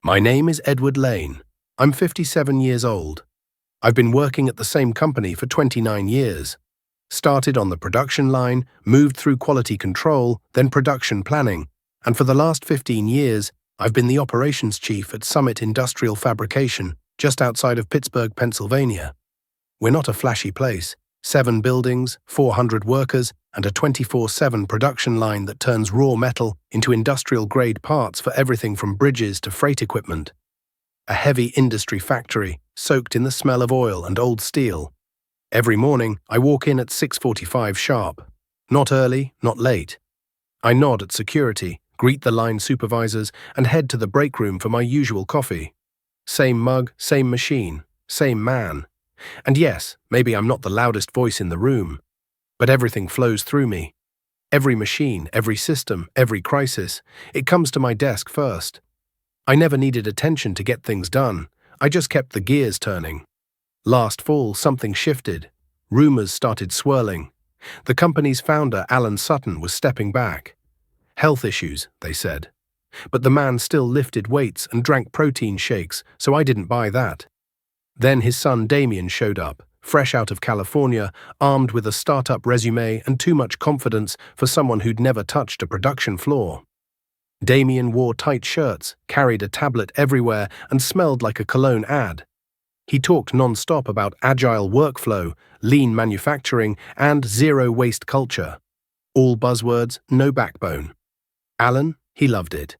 My name is Edward Lane. I'm 57 years old. I've been working at the same company for 29 years. Started on the production line, moved through quality control, then production planning, and for the last 15 years, I've been the operations chief at Summit Industrial Fabrication, just outside of Pittsburgh, Pennsylvania. We're not a flashy place. 7 buildings, 400 workers, and a 24/7 production line that turns raw metal into industrial-grade parts for everything from bridges to freight equipment. A heavy industry factory, soaked in the smell of oil and old steel. Every morning, I walk in at 6:45 sharp. Not early, not late. I nod at security, greet the line supervisors, and head to the break room for my usual coffee. Same mug, same machine, same man. And yes, maybe I'm not the loudest voice in the room, but everything flows through me. Every machine, every system, every crisis, it comes to my desk first. I never needed attention to get things done. I just kept the gears turning. Last fall, something shifted. Rumors started swirling. The company's founder, Alan Sutton, was stepping back. Health issues, they said. But the man still lifted weights and drank protein shakes, so I didn't buy that. Then his son Damien showed up, fresh out of California, armed with a startup resume and too much confidence for someone who'd never touched a production floor. Damien wore tight shirts, carried a tablet everywhere, and smelled like a cologne ad. He talked non-stop about agile workflow, lean manufacturing, and zero-waste culture. All buzzwords, no backbone. Alan, he loved it.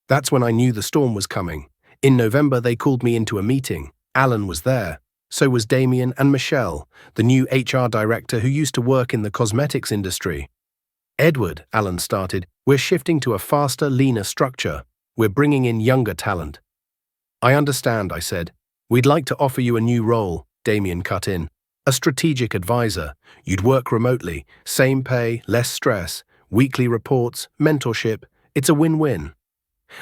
That's when I knew the storm was coming. In November, they called me into a meeting. Alan was there. So was Damien and Michelle, the new HR director who used to work in the cosmetics industry. Edward, Alan started, we're shifting to a faster, leaner structure. We're bringing in younger talent. I understand, I said. We'd like to offer you a new role, Damien cut in. A strategic advisor. You'd work remotely, same pay, less stress, weekly reports, mentorship. It's a win-win.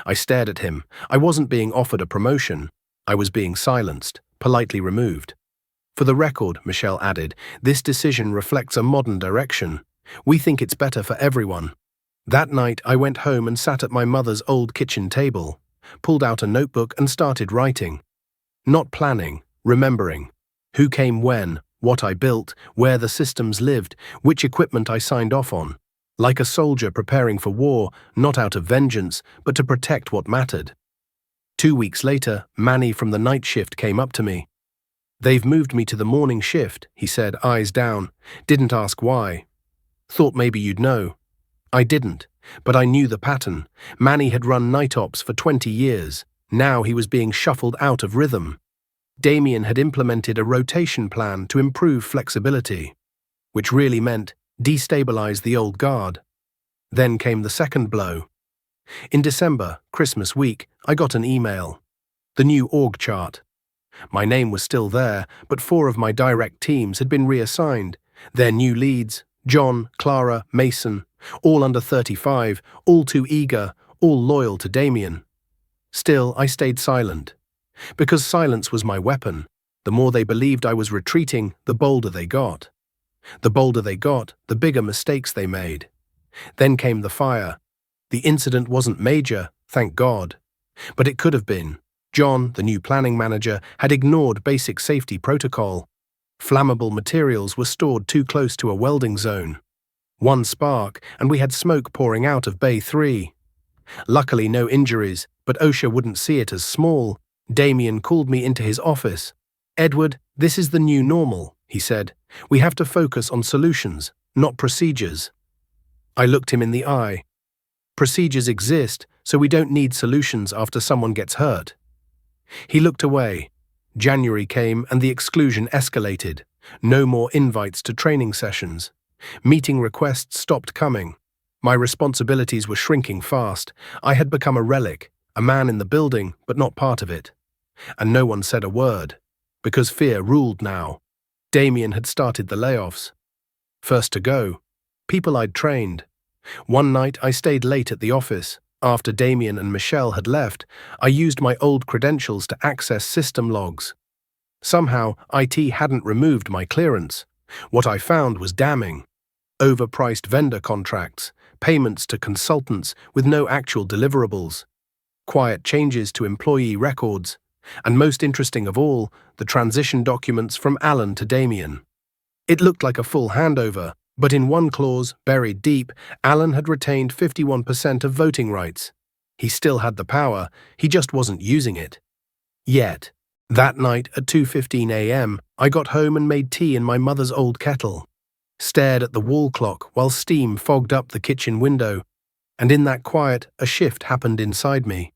I stared at him. I wasn't being offered a promotion. I was being silenced, politely removed. For the record, Michelle added, this decision reflects a modern direction. We think it's better for everyone. That night, I went home and sat at my mother's old kitchen table, pulled out a notebook and started writing. Not planning, remembering. Who came when, what I built, where the systems lived, which equipment I signed off on. Like a soldier preparing for war, not out of vengeance, but to protect what mattered. 2 weeks later, Manny from the night shift came up to me. They've moved me to the morning shift, he said, eyes down. Didn't ask why. Thought maybe you'd know. I didn't, but I knew the pattern. Manny had run night ops for 20 years. Now he was being shuffled out of rhythm. Damien had implemented a rotation plan to improve flexibility, which really meant destabilize the old guard. Then came the second blow. In December, Christmas week, I got an email. The new org chart. My name was still there, but 4 of my direct teams had been reassigned. Their new leads, John, Clara, Mason, all under 35, all too eager, all loyal to Damien. Still, I stayed silent. Because silence was my weapon. The more they believed I was retreating, the bolder they got. The bolder they got, the bigger mistakes they made. Then came the fire. The incident wasn't major, thank God. But it could have been. John, the new planning manager, had ignored basic safety protocol. Flammable materials were stored too close to a welding zone. One spark, and we had smoke pouring out of Bay 3. Luckily, no injuries, but OSHA wouldn't see it as small. Damien called me into his office. Edward, this is the new normal, he said. We have to focus on solutions, not procedures. I looked him in the eye. Procedures exist, so we don't need solutions after someone gets hurt. He looked away. January came and the exclusion escalated. No more invites to training sessions. Meeting requests stopped coming. My responsibilities were shrinking fast. I had become a relic, a man in the building, but not part of it. And no one said a word, because fear ruled now. Damien had started the layoffs. First to go. People I'd trained. One night I stayed late at the office. After Damien and Michelle had left, I used my old credentials to access system logs. Somehow, IT hadn't removed my clearance. What I found was damning. Overpriced vendor contracts, payments to consultants with no actual deliverables. quiet changes to employee records, and most interesting of all, the transition documents from Alan to Damien. It looked like a full handover, but in one clause, buried deep, Alan had retained 51% of voting rights. He still had the power, he just wasn't using it. Yet, that night at 2:15 a.m., I got home and made tea in my mother's old kettle, stared at the wall clock while steam fogged up the kitchen window, and in that quiet, a shift happened inside me.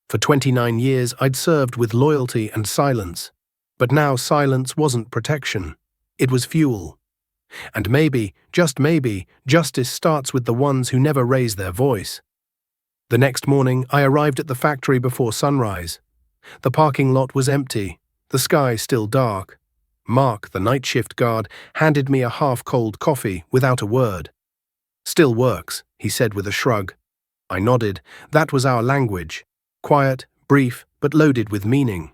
For 29 years, I'd served with loyalty and silence, but now silence wasn't protection. It was fuel. And maybe, just maybe, justice starts with the ones who never raise their voice. The next morning, I arrived at the factory before sunrise. The parking lot was empty, the sky still dark. Mark, the night shift guard, handed me a half-cold coffee without a word. "Still works," he said with a shrug. I nodded. That was our language. Quiet, brief, but loaded with meaning.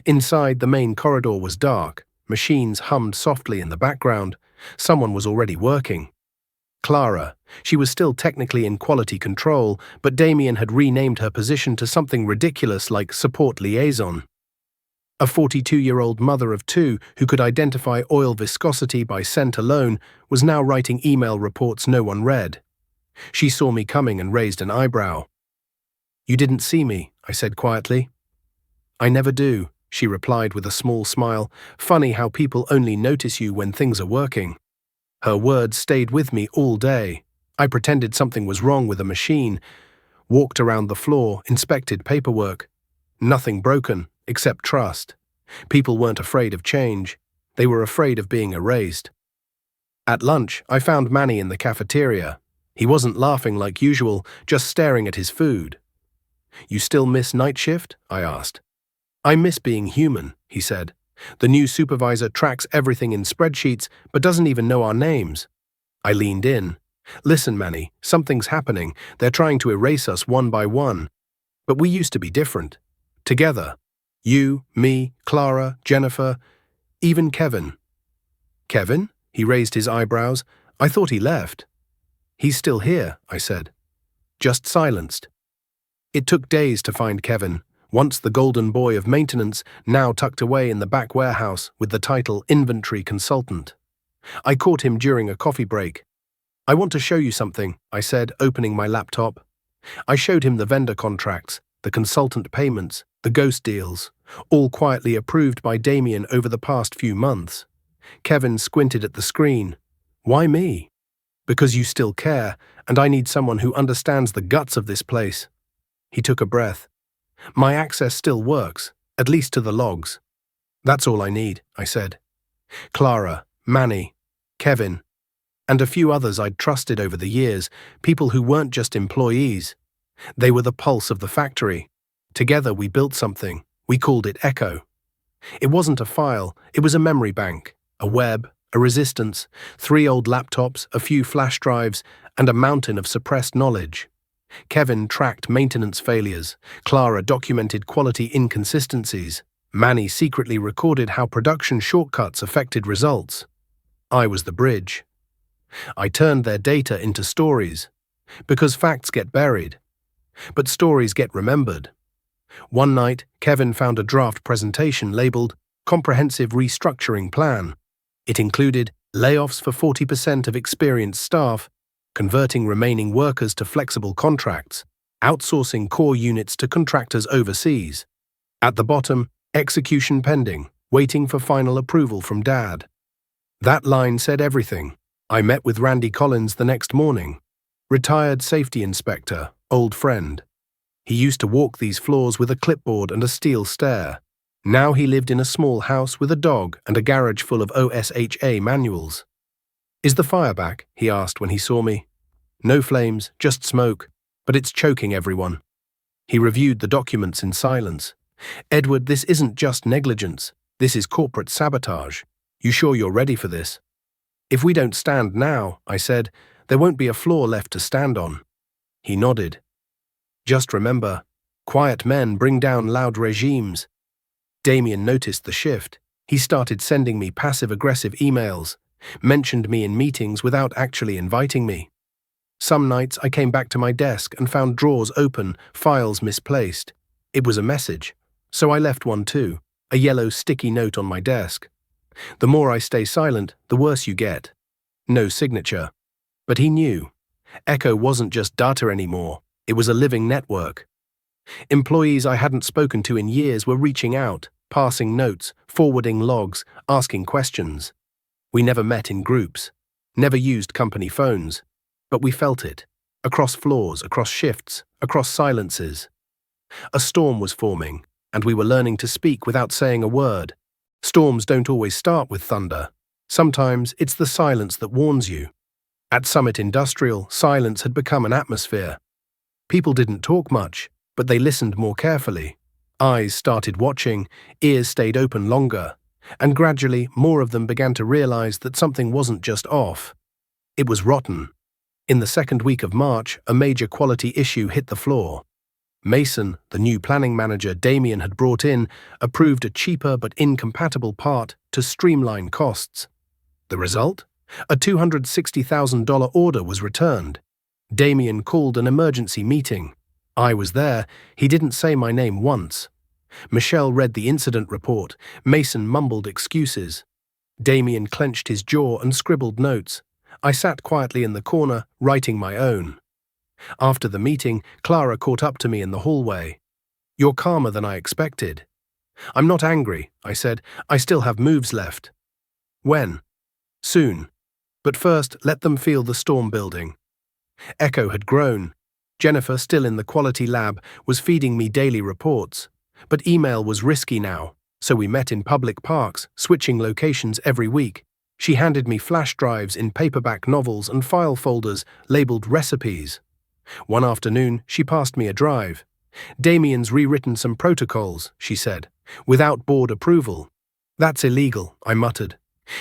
Inside, the main corridor was dark. Machines hummed softly in the background. Someone was already working. Clara. She was still technically in quality control, but Damien had renamed her position to something ridiculous like support liaison. A 42-year-old mother of two who could identify oil viscosity by scent alone was now writing email reports no one read. She saw me coming and raised an eyebrow. "You didn't see me," I said quietly. "I never do," she replied with a small smile. "Funny how people only notice you when things are working." Her words stayed with me all day. I pretended something was wrong with a machine, walked around the floor, inspected paperwork. Nothing broken, except trust. People weren't afraid of change. They were afraid of being erased. At lunch, I found Manny in the cafeteria. He wasn't laughing like usual, just staring at his food. "You still miss night shift?" I asked. "I miss being human," he said. "The new supervisor tracks everything in spreadsheets but doesn't even know our names." I leaned in. "Listen, Manny, something's happening. They're trying to erase us one by one. But we used to be different. Together. You, me, Clara, Jennifer, even Kevin." "Kevin?" He raised his eyebrows. "I thought he left." "He's still here," I said. Just silenced. It took days to find Kevin, once the golden boy of maintenance, now tucked away in the back warehouse with the title Inventory Consultant. I caught him during a coffee break. "I want to show you something," I said, opening my laptop. I showed him the vendor contracts, the consultant payments, the ghost deals, all quietly approved by Damien over the past few months. Kevin squinted at the screen. "Why me?" "Because you still care, and I need someone who understands the guts of this place." He took a breath. "My access still works, at least to the logs." "That's all I need," I said. Clara, Manny, Kevin, and a few others I'd trusted over the years, people who weren't just employees. They were the pulse of the factory. Together we built something. We called it Echo. It wasn't a file, it was a memory bank, a web, a resistance, 3 old laptops, a few flash drives, and a mountain of suppressed knowledge. Kevin tracked maintenance failures. Clara documented quality inconsistencies. Manny secretly recorded how production shortcuts affected results. I was the bridge. I turned their data into stories. Because facts get buried. But stories get remembered. One night, Kevin found a draft presentation labeled Comprehensive Restructuring Plan. It included layoffs for 40% of experienced staff, converting remaining workers to flexible contracts, outsourcing core units to contractors overseas. At the bottom, execution pending, waiting for final approval from Dad. That line said everything. I met with Randy Collins the next morning. Retired safety inspector, old friend. He used to walk these floors with a clipboard and a steel stare. Now he lived in a small house with a dog and a garage full of OSHA manuals. "Is the fire back?" he asked when he saw me. "No flames, just smoke, but it's choking everyone." He reviewed the documents in silence. "Edward, this isn't just negligence. This is corporate sabotage. You sure you're ready for this?" "If we don't stand now," I said, "there won't be a floor left to stand on." He nodded. "Just remember, quiet men bring down loud regimes." Damien noticed the shift. He started sending me passive-aggressive emails, mentioned me in meetings without actually inviting me. Some nights I came back to my desk and found drawers open, files misplaced. It was a message, so I left one too, a yellow sticky note on my desk. The more I stay silent, the worse you get. No signature. But he knew. Echo wasn't just data anymore, it was a living network. Employees I hadn't spoken to in years were reaching out, passing notes, forwarding logs, asking questions. We never met in groups, never used company phones, but we felt it, across floors, across shifts, across silences. A storm was forming, and we were learning to speak without saying a word. Storms don't always start with thunder. Sometimes it's the silence that warns you. At Summit Industrial, silence had become an atmosphere. People didn't talk much, but they listened more carefully. Eyes started watching, ears stayed open longer, and gradually more of them began to realize that something wasn't just off. It was rotten. In the second week of March, a major quality issue hit the floor. Mason, the new planning manager Damien had brought in, approved a cheaper but incompatible part to streamline costs. The result? A $260,000 order was returned. Damien called an emergency meeting. I was there. He didn't say my name once. Michelle read the incident report. Mason mumbled excuses. Damien clenched his jaw and scribbled notes. I sat quietly in the corner, writing my own. After the meeting, Clara caught up to me in the hallway. "You're calmer than I expected." "I'm not angry," I said. "I still have moves left." "When?" "Soon. But first, let them feel the storm building." Echo had grown. Jennifer, still in the quality lab, was feeding me daily reports. But email was risky now, so we met in public parks, switching locations every week. She handed me flash drives in paperback novels and file folders labeled recipes. One afternoon, she passed me a drive. "Damien's rewritten some protocols," she said, "without board approval." "That's illegal," I muttered.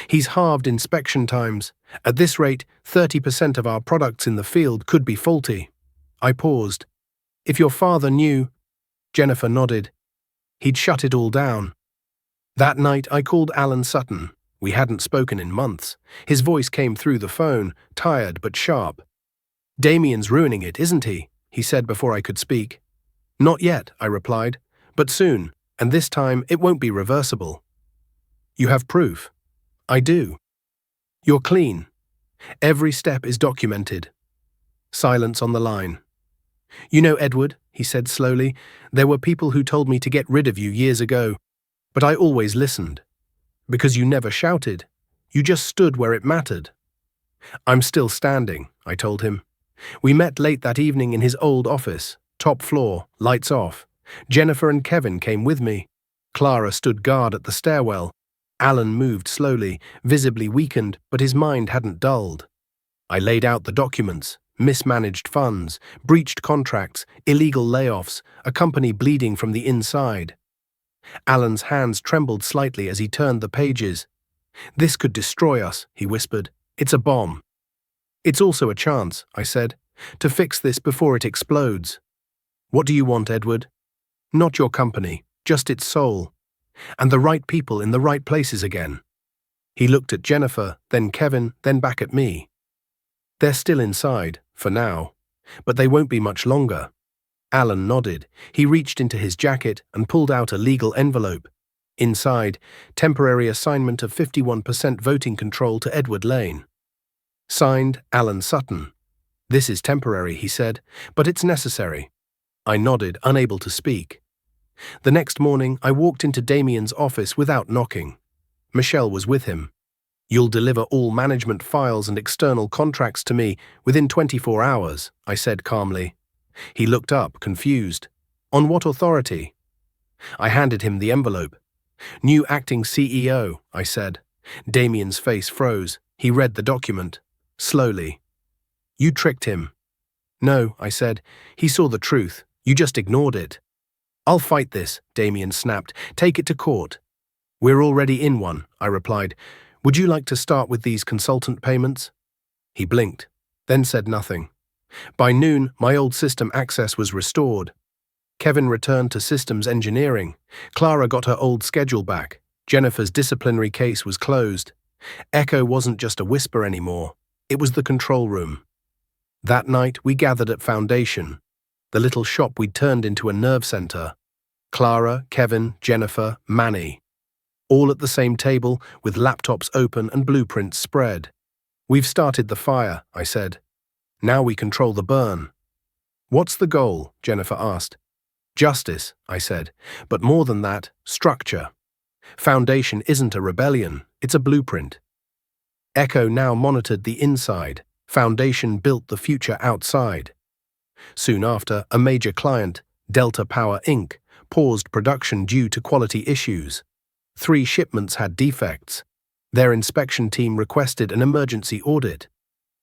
"He's halved inspection times. At this rate, 30% of our products in the field could be faulty." I paused. "If your father knew—" Jennifer nodded. "He'd shut it all down." That night I called Alan Sutton. We hadn't spoken in months. His voice came through the phone, tired but sharp. "Damien's ruining it, isn't he?" he said before I could speak. "Not yet," I replied, "but soon, and this time it won't be reversible." "You have proof?" "I do." "You're clean. Every step is documented." Silence on the line. "You know, Edward," he said slowly, "there were people who told me to get rid of you years ago, but I always listened. Because you never shouted. You just stood where it mattered." "I'm still standing," I told him. We met late that evening in his old office, top floor, lights off. Jennifer and Kevin came with me. Clara stood guard at the stairwell. Alan moved slowly, visibly weakened, but his mind hadn't dulled. I laid out the documents: mismanaged funds, breached contracts, illegal layoffs, a company bleeding from the inside. Alan's hands trembled slightly as he turned the pages. "This could destroy us," he whispered. "It's a bomb." "It's also a chance," I said, "to fix this before it explodes." "What do you want, Edward?" "Not your company, just its soul. And the right people in the right places again." He looked at Jennifer, then Kevin, then back at me. "They're still inside, for now, but they won't be much longer." Alan nodded. He reached into his jacket and pulled out a legal envelope. Inside, temporary assignment of 51% voting control to Edward Lane. Signed, Alan Sutton. "This is temporary," he said, "but it's necessary." I nodded, unable to speak. The next morning, I walked into Damien's office without knocking. Michelle was with him. "You'll deliver all management files and external contracts to me within 24 hours, I said calmly. He looked up, confused. "On what authority?" I handed him the envelope. "New acting CEO, I said. Damien's face froze. He read the document. Slowly. "You tricked him." "No," I said. "He saw the truth. You just ignored it." "I'll fight this," Damien snapped. "Take it to court." "We're already in one," I replied. "Would you like to start with these consultant payments?" He blinked, then said nothing. By noon, my old system access was restored. Kevin returned to systems engineering. Clara got her old schedule back. Jennifer's disciplinary case was closed. Echo wasn't just a whisper anymore. It was the control room. That night, we gathered at Foundation, the little shop we'd turned into a nerve center. Clara, Kevin, Jennifer, Manny, all at the same table with laptops open and blueprints spread. "We've started the fire," I said. "Now we control the burn." "What's the goal?" Jennifer asked. "Justice," I said, "but more than that, structure. Foundation isn't a rebellion, it's a blueprint." Echo now monitored the inside. Foundation built the future outside. Soon after, a major client, Delta Power Inc., paused production due to quality issues. 3 shipments had defects. Their inspection team requested an emergency audit.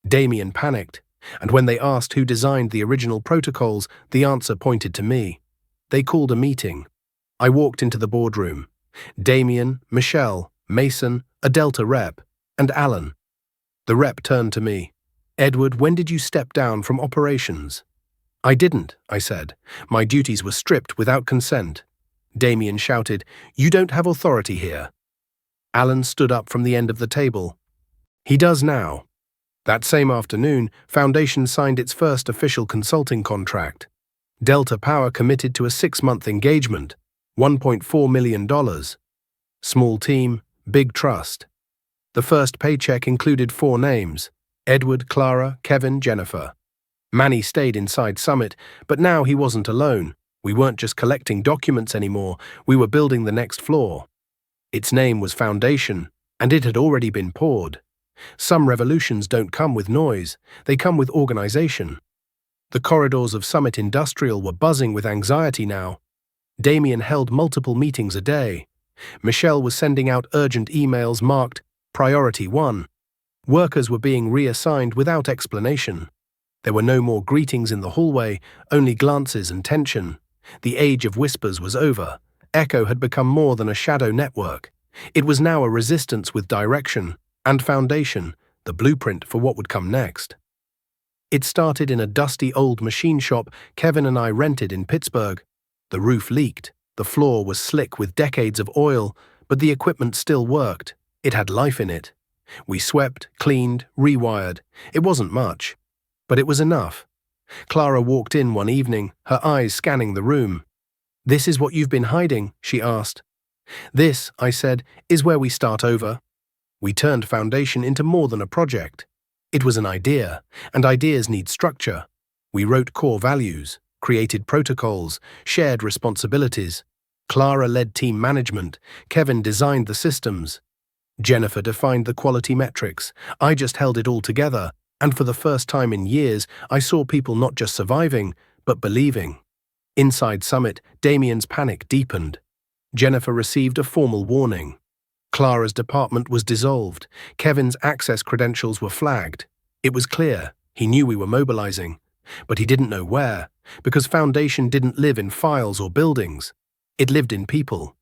Damien panicked, and when they asked who designed the original protocols, the answer pointed to me. They called a meeting. I walked into the boardroom. Damien, Michelle, Mason, a Delta rep, and Alan. The rep turned to me. "Edward, when did you step down from operations?" "I didn't," I said. "My duties were stripped without consent." Damien shouted, "You don't have authority here." Alan stood up from the end of the table. "He does now." That same afternoon, Foundation signed its first official consulting contract. Delta Power committed to a 6-month engagement, $1.4 million. Small team, big trust. The first paycheck included 4 names: Edward, Clara, Kevin, Jennifer. Manny stayed inside Summit, but now he wasn't alone. We weren't just collecting documents anymore, we were building the next floor. Its name was Foundation, and it had already been poured. Some revolutions don't come with noise, they come with organization. The corridors of Summit Industrial were buzzing with anxiety now. Damien held multiple meetings a day. Michelle was sending out urgent emails marked Priority 1. Workers were being reassigned without explanation. There were no more greetings in the hallway, only glances and tension. The age of whispers was over. Echo had become more than a shadow network. It was now a resistance with direction and Foundation, the blueprint for what would come next. It started in a dusty old machine shop Kevin and I rented in Pittsburgh. The roof leaked, the floor was slick with decades of oil, but the equipment still worked. It had life in it. We swept, cleaned, rewired. It wasn't much, but it was enough. Clara walked in one evening, her eyes scanning the room. "This is what you've been hiding?" she asked. "This," I said, "is where we start over." We turned Foundation into more than a project. It was an idea, and ideas need structure. We wrote core values, created protocols, shared responsibilities. Clara led team management, Kevin designed the systems. Jennifer defined the quality metrics. I just held it all together, and for the first time in years, I saw people not just surviving, but believing. Inside Summit, Damien's panic deepened. Jennifer received a formal warning. Clara's department was dissolved. Kevin's access credentials were flagged. It was clear. He knew we were mobilizing. But he didn't know where, because Foundation didn't live in files or buildings. It lived in people.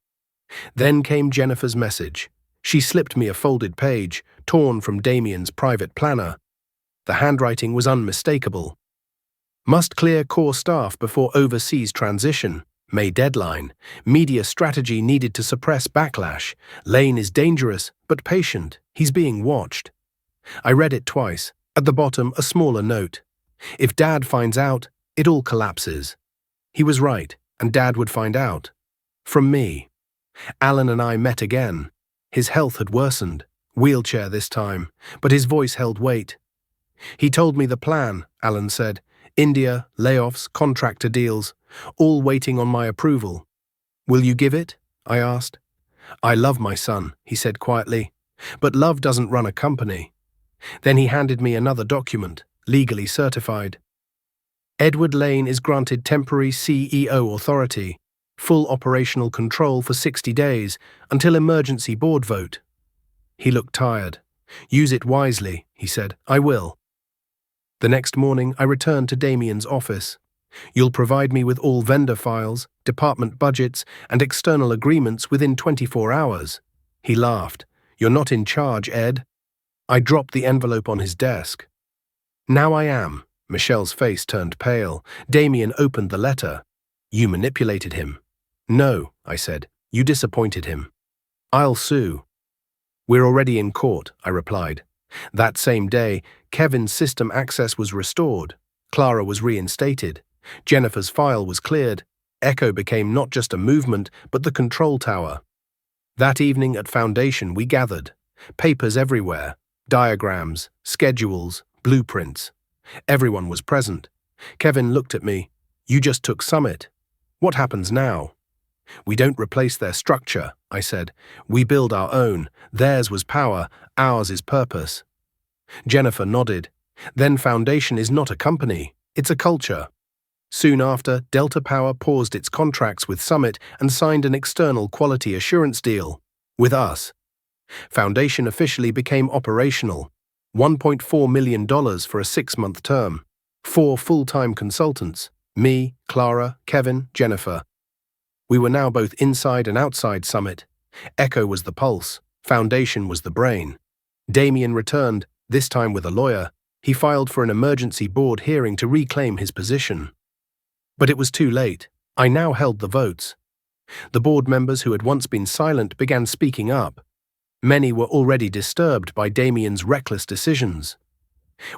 Then came Jennifer's message. She slipped me a folded page, torn from Damien's private planner. The handwriting was unmistakable. "Must clear core staff before overseas transition. May deadline. Media strategy needed to suppress backlash. Lane is dangerous, but patient. He's being watched." I read it twice. At the bottom, a smaller note. "If Dad finds out, it all collapses." He was right, and Dad would find out. From me. Alan and I met again. His health had worsened, wheelchair this time, but his voice held weight. "He told me the plan," Alan said. "India, layoffs, contractor deals, all waiting on my approval." "Will you give it?" I asked. "I love my son," he said quietly, "but love doesn't run a company." Then he handed me another document, legally certified. "Edward Lane is granted temporary CEO authority, full operational control for 60 days, until emergency board vote." He looked tired. "Use it wisely," he said. "I will." The next morning, I returned to Damien's office. "You'll provide me with all vendor files, department budgets, and external agreements within 24 hours. He laughed. "You're not in charge, Ed." I dropped the envelope on his desk. "Now I am." Michelle's face turned pale. Damien opened the letter. "You manipulated him." "No," I said. "You disappointed him." "I'll sue." "We're already in court," I replied. That same day, Kevin's system access was restored, Clara was reinstated, Jennifer's file was cleared, Echo became not just a movement but the control tower. That evening at Foundation we gathered. Papers everywhere, diagrams, schedules, blueprints. Everyone was present. Kevin looked at me. "You just took Summit. What happens now?" "We don't replace their structure," I said. "We build our own. Theirs was power, ours is purpose." Jennifer nodded. "Then Foundation is not a company, it's a culture." Soon after, Delta Power paused its contracts with Summit and signed an external quality assurance deal with us. Foundation officially became operational. $1.4 million for a 6-month term. 4 full-time consultants. Me, Clara, Kevin, Jennifer. We were now both inside and outside Summit. Echo was the pulse. Foundation was the brain. Damien returned, this time with a lawyer. He filed for an emergency board hearing to reclaim his position. But it was too late. I now held the votes. The board members who had once been silent began speaking up. Many were already disturbed by Damien's reckless decisions.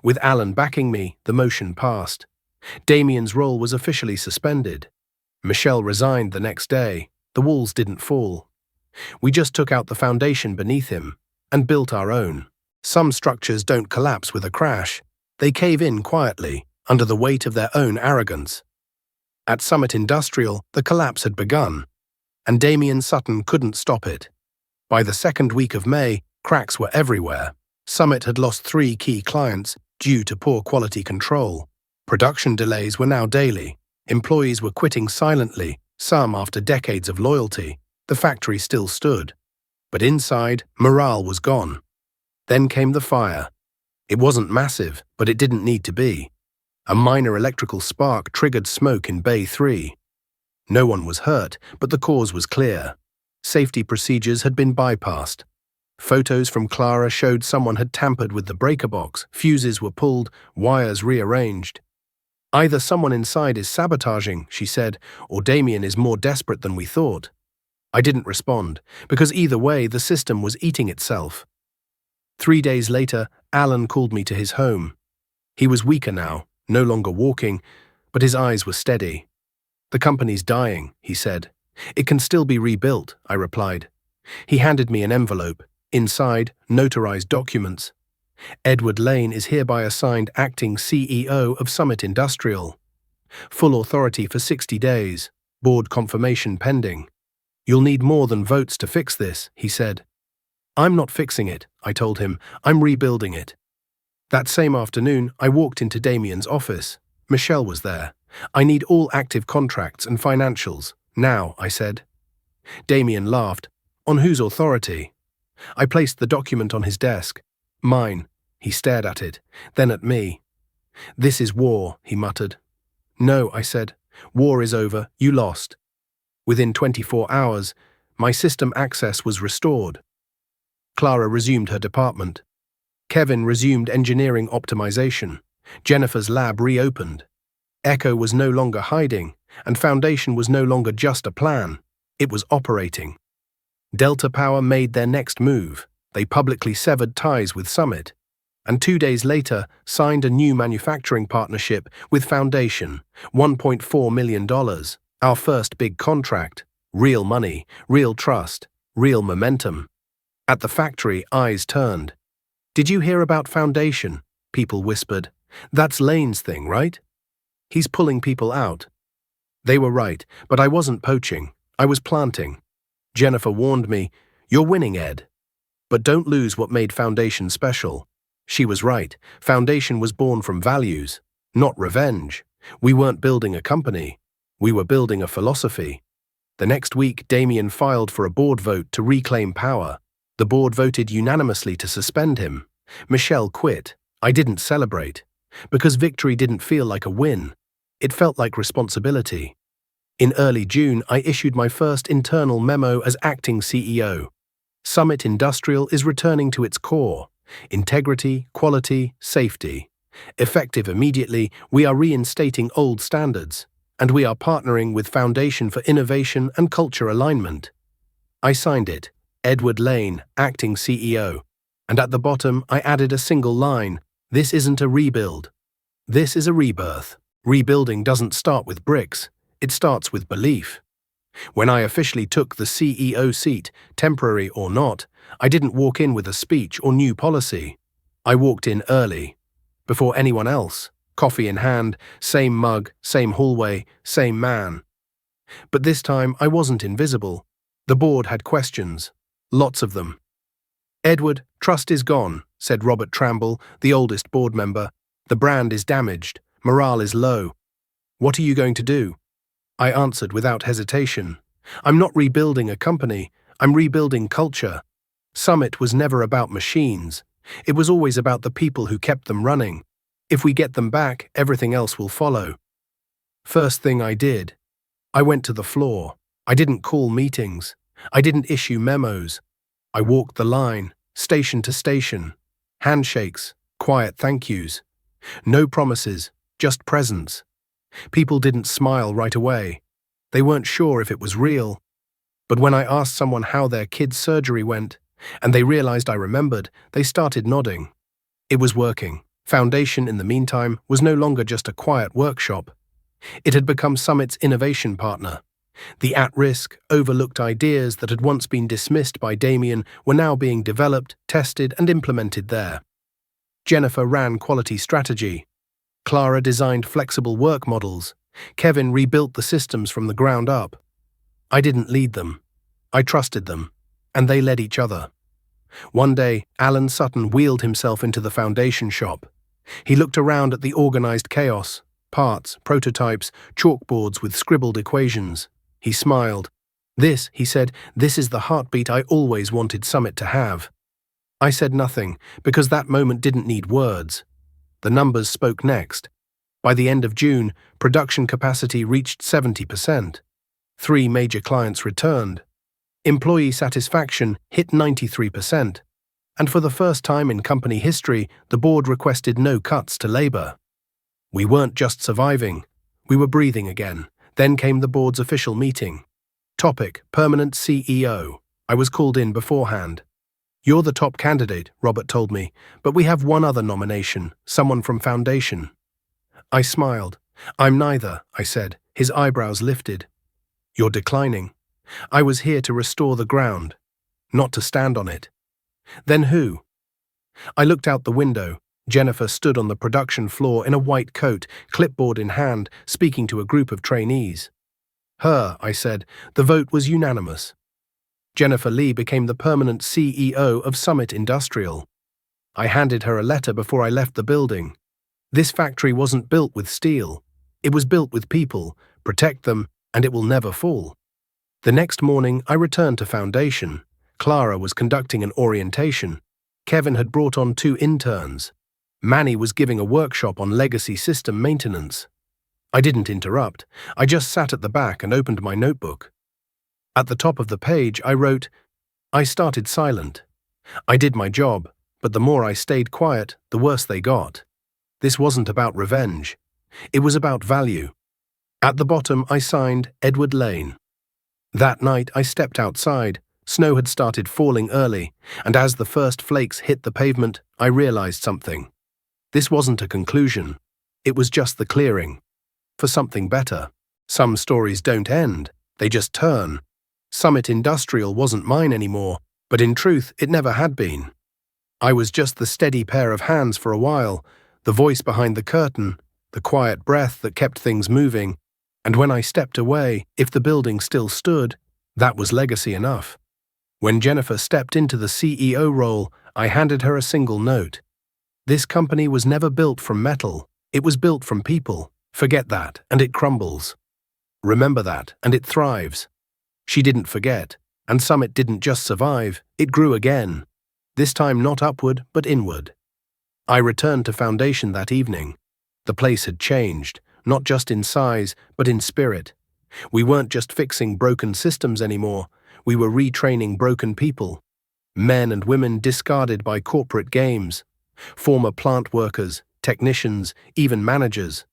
With Alan backing me, the motion passed. Damien's role was officially suspended. Michelle resigned the next day. The walls didn't fall. We just took out the foundation beneath him and built our own. Some structures don't collapse with a crash. They cave in quietly, under the weight of their own arrogance. At Summit Industrial, the collapse had begun, and Damien Sutton couldn't stop it. By the second week of May, cracks were everywhere. Summit had lost 3 key clients due to poor quality control. Production delays were now daily. Employees were quitting silently, some after decades of loyalty. The factory still stood. But inside, morale was gone. Then came the fire. It wasn't massive, but it didn't need to be. A minor electrical spark triggered smoke in Bay 3. No one was hurt, but the cause was clear. Safety procedures had been bypassed. Photos from Clara showed someone had tampered with the breaker box, fuses were pulled, wires rearranged. "Either someone inside is sabotaging," she said, "or Damien is more desperate than we thought." I didn't respond, because either way the system was eating itself. 3 days later, Alan called me to his home. He was weaker now, no longer walking, but his eyes were steady. "The company's dying," he said. "It can still be rebuilt," I replied. He handed me an envelope. Inside, notarized documents. "Edward Lane is hereby assigned acting CEO of Summit Industrial. Full authority for 60 days. Board confirmation pending. You'll need more than votes to fix this," he said. "I'm not fixing it," I told him. "I'm rebuilding it." That same afternoon, I walked into Damien's office. Michelle was there. "I need all active contracts and financials. Now," I said. Damien laughed. "On whose authority?" I placed the document on his desk. "Mine." He stared at it, then at me. "This is war," he muttered. "No," I said. "War is over. You lost." Within 24 hours, my system access was restored. Clara resumed her department. Kevin resumed engineering optimization. Jennifer's lab reopened. Echo was no longer hiding, and Foundation was no longer just a plan. It was operating. Delta Power made their next move. They publicly severed ties with Summit, and 2 days later signed a new manufacturing partnership with Foundation, $1.4 million, our first big contract. Real money, real trust, real momentum. At the factory, eyes turned. "Did you hear about Foundation?" people whispered. "That's Lane's thing, right? He's pulling people out." They were right, but I wasn't poaching. I was planting. Jennifer warned me, "You're winning, Ed. But don't lose what made Foundation special." She was right. Foundation was born from values, not revenge. We weren't building a company. We were building a philosophy. The next week, Damien filed for a board vote to reclaim power. The board voted unanimously to suspend him. Michelle quit. I didn't celebrate, because victory didn't feel like a win. It felt like responsibility. In early June, I issued my first internal memo as acting CEO. Summit Industrial is returning to its core: integrity, quality, safety. Effective immediately, we are reinstating old standards, and we are partnering with Foundation for innovation and culture alignment. I signed it. Edward Lane, acting CEO. And at the bottom, I added a single line: "This isn't a rebuild. This is a rebirth." Rebuilding doesn't start with bricks. It starts with belief. When I officially took the CEO seat, temporary or not, I didn't walk in with a speech or new policy. I walked in early, before anyone else, coffee in hand, same mug, same hallway, same man. But this time I wasn't invisible. The board had questions, lots of them. "Edward, trust is gone," said Robert Tramble, the oldest board member. "The brand is damaged, morale is low. What are you going to do?" I answered without hesitation. "I'm not rebuilding a company, I'm rebuilding culture." Summit was never about machines. It was always about the people who kept them running. If we get them back, everything else will follow. First thing I did, I went to the floor. I didn't call meetings. I didn't issue memos. I walked the line, station to station. Handshakes, quiet thank yous. No promises, just presence. People didn't smile right away. They weren't sure if it was real. But when I asked someone how their kid's surgery went, and they realized I remembered, they started nodding. It was working. Foundation, in the meantime, was no longer just a quiet workshop. It had become Summit's innovation partner. The at-risk, overlooked ideas that had once been dismissed by Damien were now being developed, tested, and implemented there. Jennifer ran quality strategy. Clara designed flexible work models. Kevin rebuilt the systems from the ground up. I didn't lead them. I trusted them, and they led each other. One day, Alan Sutton wheeled himself into the foundation shop. He looked around at the organized chaos, parts, prototypes, chalkboards with scribbled equations. He smiled. "This," he said, "this is the heartbeat I always wanted Summit to have." I said nothing, because that moment didn't need words. The numbers spoke next. By the end of June, production capacity reached 70%. 3 major clients returned. Employee satisfaction hit 93%. And for the first time in company history, the board requested no cuts to labor. We weren't just surviving, we were breathing again. Then came the board's official meeting. Topic: permanent CEO. I was called in beforehand. "You're the top candidate," Robert told me, "but we have one other nomination, someone from Foundation." I smiled. "I'm neither," I said. His eyebrows lifted. "You're declining. I was here to restore the ground, not to stand on it." "Then who?" I looked out the window. Jennifer stood on the production floor in a white coat, clipboard in hand, speaking to a group of trainees. "Her," I said. The vote was unanimous. Jennifer Lee became the permanent CEO of Summit Industrial. I handed her a letter before I left the building. This factory wasn't built with steel. It was built with people. Protect them, and it will never fall. The next morning, I returned to Foundation. Clara was conducting an orientation. Kevin had brought on 2 interns. Manny was giving a workshop on legacy system maintenance. I didn't interrupt. I just sat at the back and opened my notebook. At the top of the page, I wrote, "I started silent. I did my job, but the more I stayed quiet, the worse they got." This wasn't about revenge. It was about value. At the bottom, I signed Edward Lane. That night, I stepped outside. Snow had started falling early, and as the first flakes hit the pavement, I realized something. This wasn't a conclusion. It was just the clearing. For something better. Some stories don't end. They just turn. Summit Industrial wasn't mine anymore, but in truth, it never had been. I was just the steady pair of hands for a while, the voice behind the curtain, the quiet breath that kept things moving, and when I stepped away, if the building still stood, that was legacy enough. When Jennifer stepped into the CEO role, I handed her a single note. This company was never built from metal. It was built from people. Forget that, and it crumbles. Remember that, and it thrives. She didn't forget, and Summit didn't just survive, it grew again. This time not upward, but inward. I returned to Foundation that evening. The place had changed, not just in size, but in spirit. We weren't just fixing broken systems anymore. We were retraining broken people. Men and women discarded by corporate games. Former plant workers, technicians, even managers.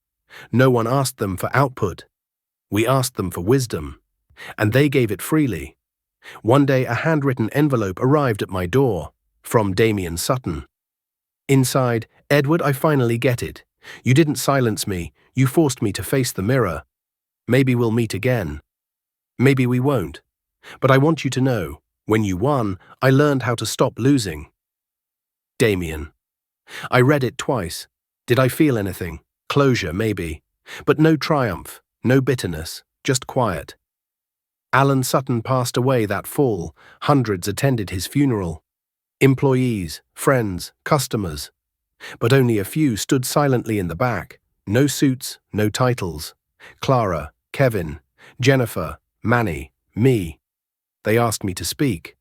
No one asked them for output. We asked them for wisdom. And they gave it freely. One day a handwritten envelope arrived at my door. From Damien Sutton. Inside, Edward, I finally get it. You didn't silence me, you forced me to face the mirror. Maybe we'll meet again. Maybe we won't. But I want you to know, when you won, I learned how to stop losing. Damien. I read it twice. Did I feel anything? Closure, maybe. But no triumph, no bitterness, just quiet. Alan Sutton passed away that fall. Hundreds attended his funeral. Employees, friends, customers. But only a few stood silently in the back. No suits, no titles. Clara, Kevin, Jennifer, Manny, me. They asked me to speak.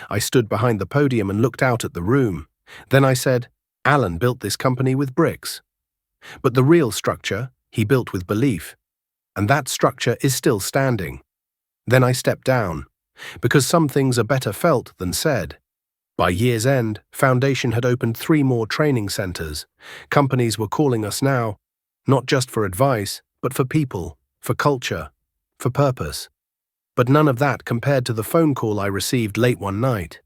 I stood behind the podium and looked out at the room. Then I said, Alan built this company with bricks. But the real structure, he built with belief. And that structure is still standing. Then I stepped down, because some things are better felt than said. By year's end, Foundation had opened 3 more training centers. Companies were calling us now, not just for advice, but for people, for culture, for purpose. But none of that compared to the phone call I received late one night.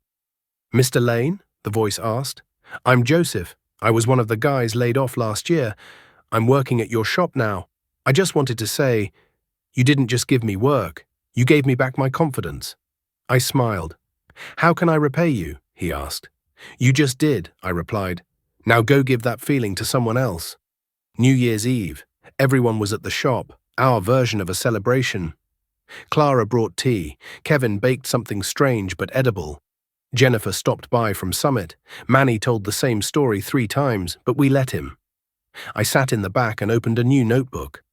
Mr. Lane? The voice asked. I'm Joseph. I was one of the guys laid off last year. I'm working at your shop now. I just wanted to say, you didn't just give me work. You gave me back my confidence. I smiled. How can I repay you? He asked. You just did, I replied. Now go give that feeling to someone else. New Year's Eve. Everyone was at the shop, our version of a celebration. Clara brought tea. Kevin baked something strange but edible. Jennifer stopped by from Summit. Manny told the same story 3 times, but we let him. I sat in the back and opened a new notebook.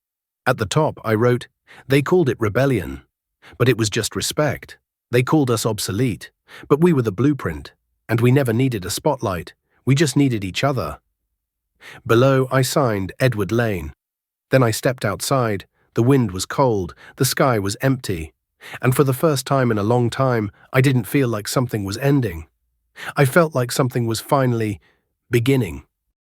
At the top, I wrote, they called it rebellion. But it was just respect. They called us obsolete. But we were the blueprint. And we never needed a spotlight. We just needed each other. Below, I signed Edward Lane. Then I stepped outside. The wind was cold. The sky was empty. And for the first time in a long time, I didn't feel like something was ending. I felt like something was finally beginning.